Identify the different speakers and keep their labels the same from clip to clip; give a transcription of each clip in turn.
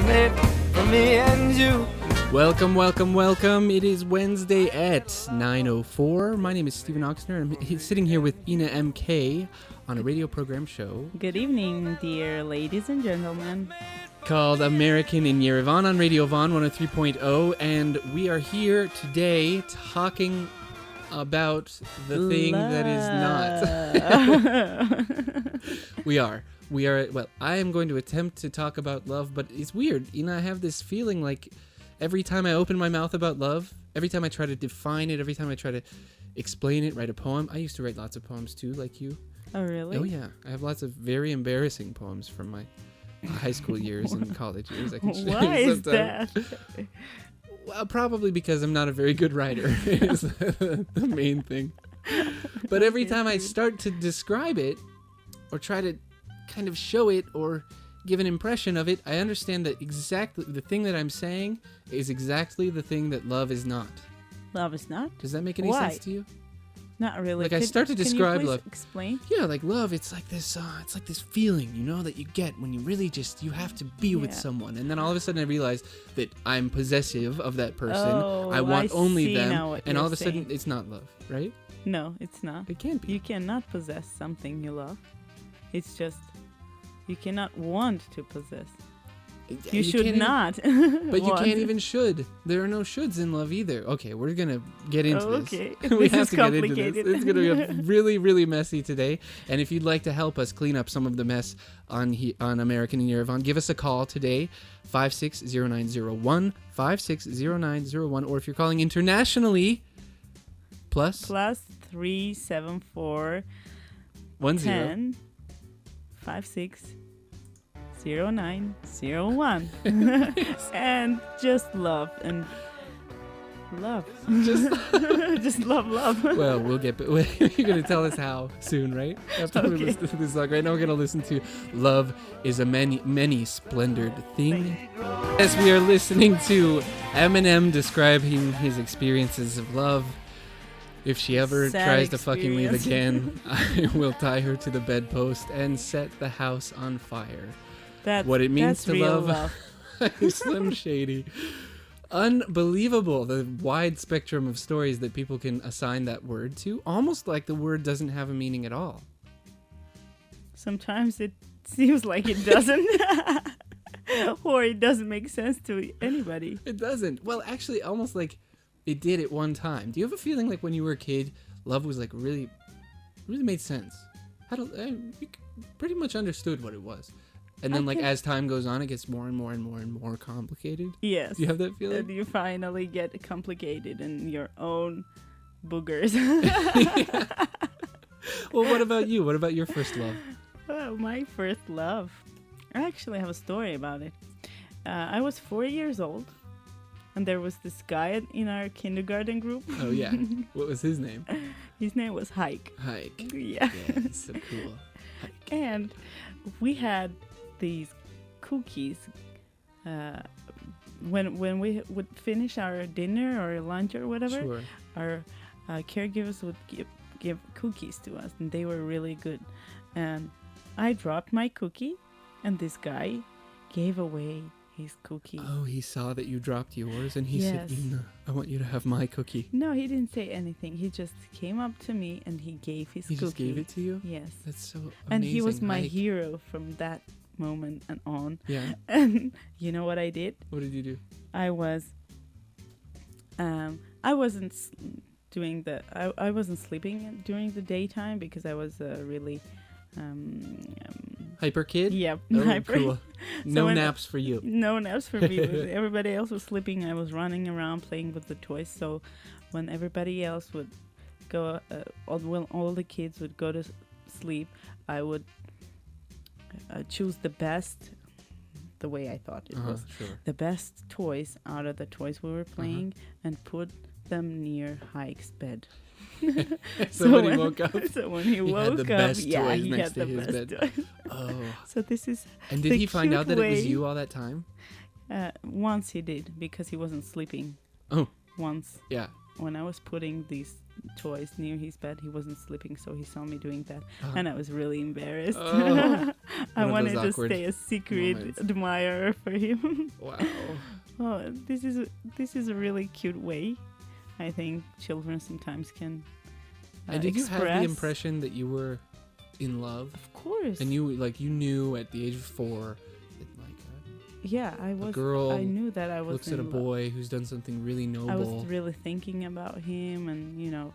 Speaker 1: made for me and you.
Speaker 2: Welcome, welcome, welcome. It is Wednesday at 9:04. My name is Stephen Ochsner, and I'm sitting here with Ina MK on a radio program show
Speaker 3: Good evening, dear ladies and gentlemen.
Speaker 2: called American in Yerevan on Radio Von 103.0, and we are here today talking about the thing that is not. We are, well, I am going to attempt to talk about love, but it's weird. I have this feeling like every time I open my mouth about love, every time I try to define it, every time I try to explain it, write a poem. I used to write lots of poems too, like you.
Speaker 3: Oh, really?
Speaker 2: Oh, yeah. I have lots of very embarrassing poems from my high school years and college years. I can
Speaker 3: Why is that?
Speaker 2: Well, probably because I'm not a very good writer is the main thing. But every time I start to describe it or try to kind of show it or give an impression of it, I understand that exactly the thing that I'm saying is exactly the thing that love is not.
Speaker 3: Love is not?
Speaker 2: Does that make any
Speaker 3: Why?
Speaker 2: sense to you?
Speaker 3: Not really.
Speaker 2: Like I start to describe
Speaker 3: can you please
Speaker 2: love.
Speaker 3: Explain.
Speaker 2: Yeah, like love, it's like this feeling, that you get when you really you have to be with someone. And then all of a sudden I realize that I'm possessive of that person.
Speaker 3: Oh,
Speaker 2: I want only
Speaker 3: see
Speaker 2: them.
Speaker 3: now what
Speaker 2: And all of a
Speaker 3: you're
Speaker 2: sudden
Speaker 3: saying.
Speaker 2: it's not love, right?
Speaker 3: No, it's not.
Speaker 2: It can't be.
Speaker 3: You cannot possess something you love. It's just, you cannot want to possess. You should not.
Speaker 2: But you can't even should. There are no shoulds in love either. Okay, we're going to get into this.
Speaker 3: Okay.
Speaker 2: We
Speaker 3: This
Speaker 2: have
Speaker 3: is
Speaker 2: to get into
Speaker 3: complicated.
Speaker 2: this. It's going to be really, really messy today. And if you'd like to help us clean up some of the mess on American in Yerevan, give us a call today, 560901, 560901. Or if you're calling internationally, plus
Speaker 3: 374
Speaker 2: 10
Speaker 3: 10 56 0901 and just love and love just love.
Speaker 2: Well, we'll get. You're going to tell us how soon, right? After we
Speaker 3: Okay.
Speaker 2: listen to this song. Right now, we're going to listen to "Love Is a Many Splendored Thing." Yes, we are listening to Eminem describing his experiences of love. If she ever
Speaker 3: Sad
Speaker 2: tries to fucking leave
Speaker 3: experience.
Speaker 2: again, I will tie her to the bedpost and set the house on fire. What it means
Speaker 3: that's
Speaker 2: to
Speaker 3: real
Speaker 2: love. Slim Shady. Unbelievable, the wide spectrum of stories that people can assign that word to. Almost like the word doesn't have a meaning at all.
Speaker 3: Sometimes it seems like it doesn't. Or it doesn't make sense to anybody.
Speaker 2: It doesn't. Well, actually, almost like it did at one time. Do you have a feeling like when you were a kid, love was like really made sense? You pretty much understood what it was. And then, as time goes on, it gets more and more and more and more complicated.
Speaker 3: Yes.
Speaker 2: Do you have that feeling?
Speaker 3: And you finally get complicated in your own boogers.
Speaker 2: Well, what about you? What about your first love?
Speaker 3: Oh, my first love. I actually have a story about it. I was 4 years old, and there was this guy in our kindergarten group.
Speaker 2: Oh, yeah. What was his name?
Speaker 3: His name was Hike.
Speaker 2: Hike.
Speaker 3: Yeah.
Speaker 2: Yeah, so cool. Hike.
Speaker 3: And we had these cookies when we would finish our dinner or lunch or whatever.
Speaker 2: Sure.
Speaker 3: Our caregivers would give cookies to us, and they were really good. And I dropped my cookie, and this guy gave away his cookie.
Speaker 2: Oh, he saw that you dropped yours, and he
Speaker 3: Yes.
Speaker 2: said, "Ina, I want you to have my cookie."
Speaker 3: No, he didn't say anything. He just came up to me and he gave his
Speaker 2: He
Speaker 3: cookie.
Speaker 2: just gave it to you?
Speaker 3: Yes.
Speaker 2: That's so amazing.
Speaker 3: And he was my
Speaker 2: Hike.
Speaker 3: hero from that moment and on.
Speaker 2: Yeah.
Speaker 3: And you know what I did?
Speaker 2: What did you do?
Speaker 3: I wasn't I wasn't sleeping during the daytime because I was really
Speaker 2: Hyper kid?
Speaker 3: Yep.
Speaker 2: Oh,
Speaker 3: hyper.
Speaker 2: cool. No
Speaker 3: when-
Speaker 2: naps for you.
Speaker 3: No naps for me. Everybody else was sleeping. I was running around playing with the toys. So when everybody else would go, when all the kids would go to sleep, I would choose the way I thought it was.
Speaker 2: Sure.
Speaker 3: The best toys out of the toys we were playing and put them near Hike's bed.
Speaker 2: So when he woke up,
Speaker 3: So when he woke
Speaker 2: had the
Speaker 3: up,
Speaker 2: best
Speaker 3: yeah,
Speaker 2: toys
Speaker 3: he
Speaker 2: next
Speaker 3: had
Speaker 2: to
Speaker 3: the
Speaker 2: his
Speaker 3: best
Speaker 2: bed.
Speaker 3: toys.
Speaker 2: Oh.
Speaker 3: So this is
Speaker 2: And did
Speaker 3: the
Speaker 2: he find
Speaker 3: cute
Speaker 2: out that it was
Speaker 3: way-
Speaker 2: you all that time?
Speaker 3: Once he did, because he wasn't sleeping.
Speaker 2: Oh.
Speaker 3: Once
Speaker 2: Yeah.
Speaker 3: when I was putting these toys near his bed. He wasn't sleeping, so he saw me doing that,
Speaker 2: Uh-huh.
Speaker 3: and I was really embarrassed.
Speaker 2: Oh,
Speaker 3: I
Speaker 2: one of those
Speaker 3: wanted to
Speaker 2: awkward
Speaker 3: stay a secret
Speaker 2: moments.
Speaker 3: admirer for him.
Speaker 2: Wow.
Speaker 3: Oh, this is a really cute way. I think children sometimes can
Speaker 2: And did you have the
Speaker 3: express.
Speaker 2: impression that you were in love?
Speaker 3: Of course.
Speaker 2: And you knew at the age of 4 that
Speaker 3: Yeah, I was.
Speaker 2: girl
Speaker 3: I knew that I was.
Speaker 2: looks at a
Speaker 3: in love.
Speaker 2: boy who's done something really noble.
Speaker 3: I was really thinking about him, and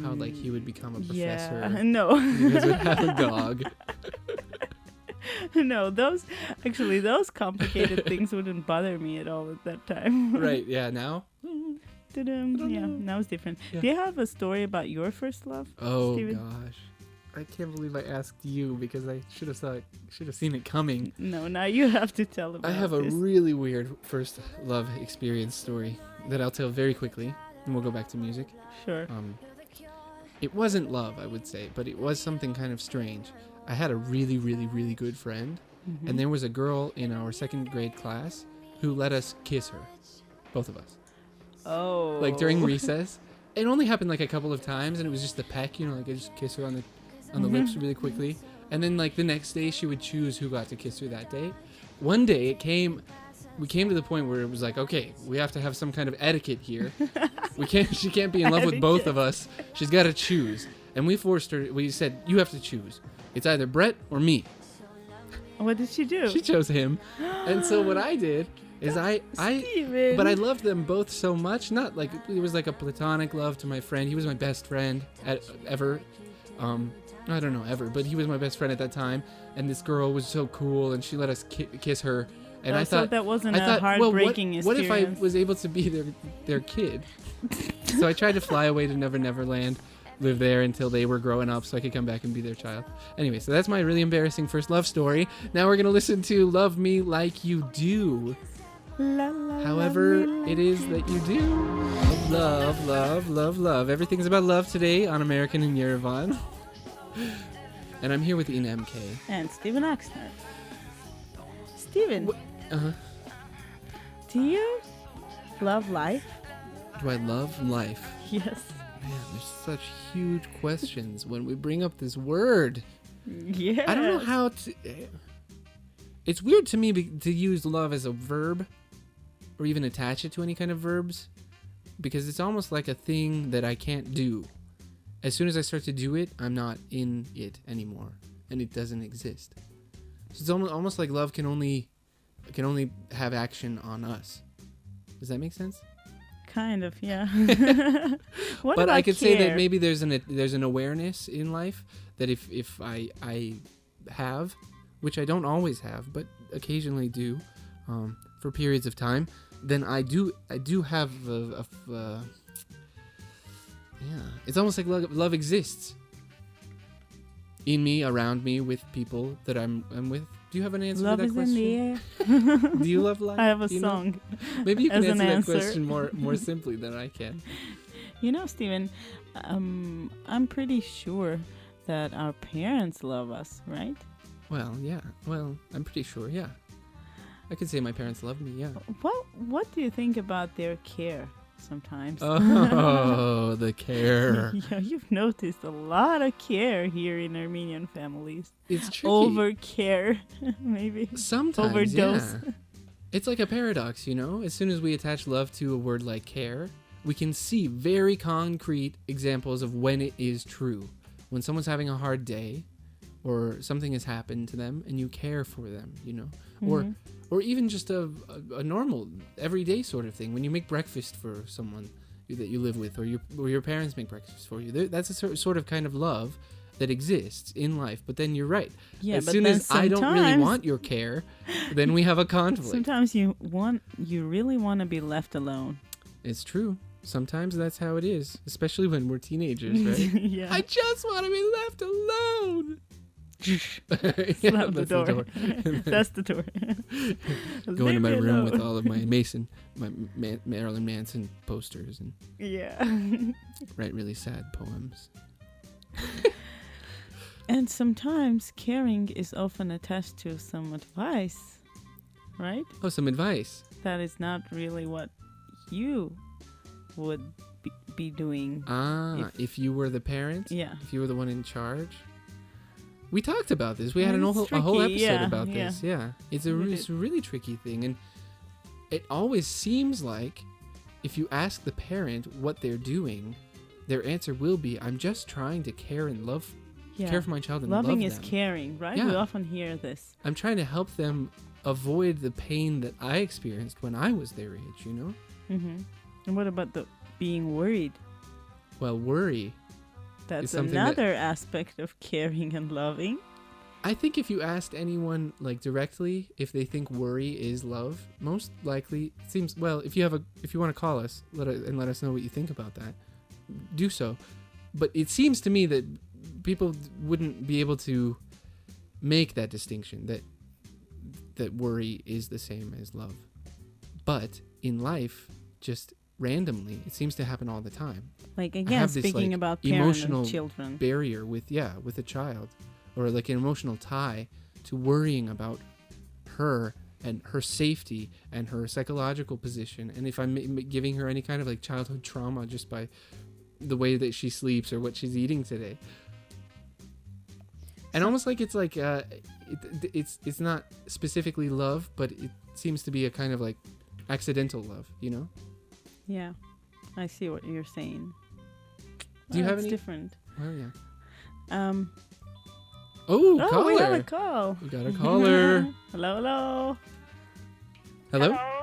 Speaker 2: how like he would become a professor.
Speaker 3: Yeah, no.
Speaker 2: You guys would have a dog.
Speaker 3: No, those complicated things wouldn't bother me at all at that time.
Speaker 2: Right, yeah, now?
Speaker 3: Ta-dum. Yeah, now it's different.
Speaker 2: Yeah.
Speaker 3: Do you have a story about your first love?
Speaker 2: Oh
Speaker 3: Steven?
Speaker 2: gosh. I can't believe I asked you because I should have seen it coming.
Speaker 3: No, now you have to tell about
Speaker 2: I have a
Speaker 3: this.
Speaker 2: really weird first love experience story that I'll tell very quickly, and we'll go back to music.
Speaker 3: Sure.
Speaker 2: It wasn't love, I would say, but it was something kind of strange. I had a really, really, really good friend,
Speaker 3: Mhm.
Speaker 2: and there was a girl in our 2nd grade class who let us kiss her, both of us,
Speaker 3: Oh.
Speaker 2: like during recess. It only happened like a couple of times, and it was just the peck, like I just kiss her on the lips really quickly, and then like the next day she would choose who got to kiss her that day. One day we came to the point where it was like, okay, we have to have some kind of etiquette here. She can't be in love with both of us. She's got to choose. And we forced her. We said, you have to choose. It's either Brett or me.
Speaker 3: What did she do?
Speaker 2: She chose him. And so what I did is
Speaker 3: Steven.
Speaker 2: but I loved them both so much. Not like it was like a platonic love to my friend. He was my best friend ever. I don't know ever, but he was my best friend at that time. And this girl was so cool, and she let us kiss her. And I
Speaker 3: so
Speaker 2: thought
Speaker 3: that wasn't
Speaker 2: I
Speaker 3: a
Speaker 2: thought, well,
Speaker 3: heartbreaking
Speaker 2: what if I
Speaker 3: experience.
Speaker 2: was able to be their kid? So I tried to fly away to Never Never Land, live there until they were growing up so I could come back and be their child. Anyway, so that's my really embarrassing first love story. Now we're going to listen to Love Me Like You Do.
Speaker 3: La, la,
Speaker 2: However
Speaker 3: love me
Speaker 2: it
Speaker 3: like
Speaker 2: is that you do. Love, love, love, love. Everything's about love today on American in Yerevan. And I'm here with Ina MK.
Speaker 3: And Steven Ochsner. Steven,
Speaker 2: Uh-huh.
Speaker 3: do you love life?
Speaker 2: Do I love life?
Speaker 3: Yes.
Speaker 2: Man, there's such huge questions when we bring up this word.
Speaker 3: Yeah.
Speaker 2: I don't know how to... It's weird to me to use love as a verb or even attach it to any kind of verbs because it's almost like a thing that I can't do. As soon as I start to do it, I'm not in it anymore and it doesn't exist. So it's almost like love can only have action on us. Does that make sense?
Speaker 3: Kind of, yeah. What
Speaker 2: But
Speaker 3: about
Speaker 2: I could say that
Speaker 3: care?
Speaker 2: maybe there's an awareness in life that if I have, which I don't always have, but occasionally do, for periods of time, then I do have yeah. It's almost like love exists in me, around me, with people that I'm with. Do you have an answer
Speaker 3: Love
Speaker 2: to that
Speaker 3: is
Speaker 2: question?
Speaker 3: in the air.
Speaker 2: Do you love life?
Speaker 3: I have a
Speaker 2: Do you know?
Speaker 3: song.
Speaker 2: Maybe you can
Speaker 3: as an
Speaker 2: answer that
Speaker 3: answer.
Speaker 2: question more simply than I can.
Speaker 3: You know, Steven, I'm pretty sure that our parents love us, right?
Speaker 2: Well, yeah. Well, I'm pretty sure, yeah. I could say my parents love me, yeah.
Speaker 3: What do you think about their care sometimes?
Speaker 2: Oh, the care.
Speaker 3: Yeah, you've noticed a lot of care here in Armenian families.
Speaker 2: It's tricky.
Speaker 3: Over care, maybe.
Speaker 2: Sometimes,
Speaker 3: overdose.
Speaker 2: yeah. It's like a paradox, As soon as we attach love to a word like care, we can see very concrete examples of when it is true. When someone's having a hard day, or something has happened to them, and you care for them,
Speaker 3: Mhm.
Speaker 2: or even just a normal, everyday sort of thing. When you make breakfast for someone that you live with, or your parents make breakfast for you, that's a sort of kind of love that exists in life. But then you're right.
Speaker 3: Yeah,
Speaker 2: As
Speaker 3: but
Speaker 2: soon
Speaker 3: then
Speaker 2: as I don't really
Speaker 3: sometimes-
Speaker 2: want your care, then we have a conflict.
Speaker 3: Sometimes you really want to be left alone.
Speaker 2: It's true. Sometimes that's how it is, especially when we're teenagers, right?
Speaker 3: Yeah.
Speaker 2: I just want to be left alone.
Speaker 3: Slam the door. That's the door.
Speaker 2: Go into my
Speaker 3: Leave me
Speaker 2: room with
Speaker 3: alone.
Speaker 2: all of my Marilyn Manson posters and
Speaker 3: Yeah.
Speaker 2: write really sad poems.
Speaker 3: And sometimes caring is often attached to some advice, right?
Speaker 2: Oh, some advice.
Speaker 3: That is not really what you would be doing.
Speaker 2: If you were the parent?
Speaker 3: Yeah.
Speaker 2: If you were the one in charge? We talked about this. We had
Speaker 3: And
Speaker 2: a
Speaker 3: it's
Speaker 2: whole
Speaker 3: tricky,
Speaker 2: episode
Speaker 3: yeah,
Speaker 2: about
Speaker 3: yeah.
Speaker 2: this. Yeah. It's
Speaker 3: We
Speaker 2: a really tricky thing. And it always seems like if you ask the parent what they're doing, their answer will be, I'm just trying to care and love,
Speaker 3: Yeah.
Speaker 2: care for my child and
Speaker 3: Loving
Speaker 2: love
Speaker 3: is
Speaker 2: them.
Speaker 3: caring, right?
Speaker 2: Yeah.
Speaker 3: We often hear this.
Speaker 2: I'm trying to help them avoid the pain that I experienced when I was their age, you know?
Speaker 3: Mm-hmm. And what about the being worried?
Speaker 2: Well, worry.
Speaker 3: That's
Speaker 2: something
Speaker 3: another aspect of caring and loving.
Speaker 2: I think if you asked anyone like directly if they think worry is love, most likely it seems, well, if you want to call us let us know what you think about that, do so. But it seems to me that people wouldn't be able to make that distinction that worry is the same as love. But in life, just randomly, it seems to happen all the time.
Speaker 3: Like,
Speaker 2: I
Speaker 3: again,
Speaker 2: have this,
Speaker 3: speaking
Speaker 2: like,
Speaker 3: about parents
Speaker 2: emotional
Speaker 3: and children.
Speaker 2: barrier with a child, or like an emotional tie to worrying about her and her safety and her psychological position, and if I'm giving her any kind of like childhood trauma just by the way that she sleeps or what she's eating today. And almost like it's like it's not specifically love, but it seems to be a kind of like accidental love, you know?
Speaker 3: Yeah, I see what you're saying.
Speaker 2: Do you have
Speaker 3: It's
Speaker 2: any?
Speaker 3: different.
Speaker 2: Oh yeah.
Speaker 3: Oh,
Speaker 2: caller.
Speaker 3: we have a call.
Speaker 2: We got a caller.
Speaker 3: Hello, hello.
Speaker 2: Hello?
Speaker 4: Hello.